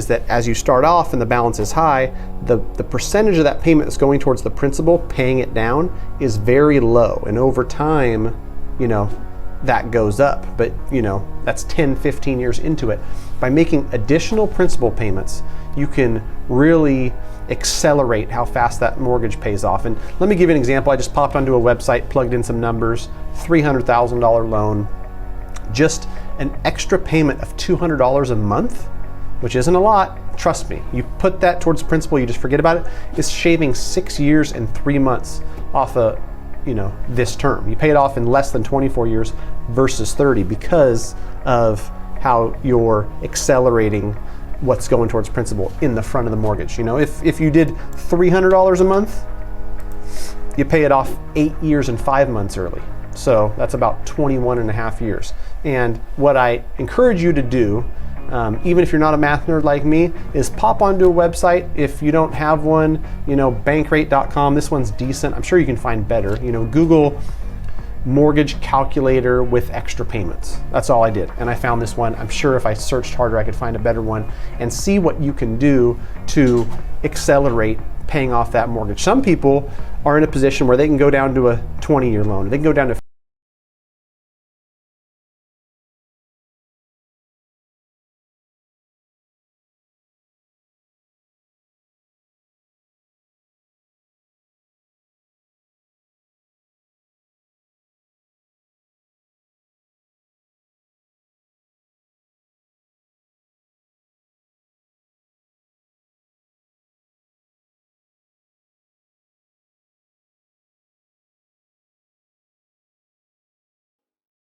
that as you start off and the balance is high, the percentage of that payment that's going towards the principal, paying it down, is very low. And over time, that goes up. But, that's 10, 15 years into it. By making additional principal payments, you can really accelerate how fast that mortgage pays off. And let me give you an example. I just popped onto a website, plugged in some numbers, $300,000 loan, just an extra payment of $200 a month, which isn't a lot. Trust me, you put that towards principal, you just forget about it, is shaving 6 years and 3 months off this term. You pay it off in less than 24 years versus 30 because of how you're accelerating what's going towards principal in the front of the mortgage. If you did $300 a month, you pay it off 8 years and 5 months early. So that's about 21 and a half years. And what I encourage you to do, even if you're not a math nerd like me, is pop onto a website. If you don't have one, bankrate.com, this one's decent. I'm sure you can find better. Google mortgage calculator with extra payments. That's all I did. And I found this one. I'm sure if I searched harder, I could find a better one, and see what you can do to accelerate paying off that mortgage. Some people are in a position where they can go down to a 20-year loan. They can go down to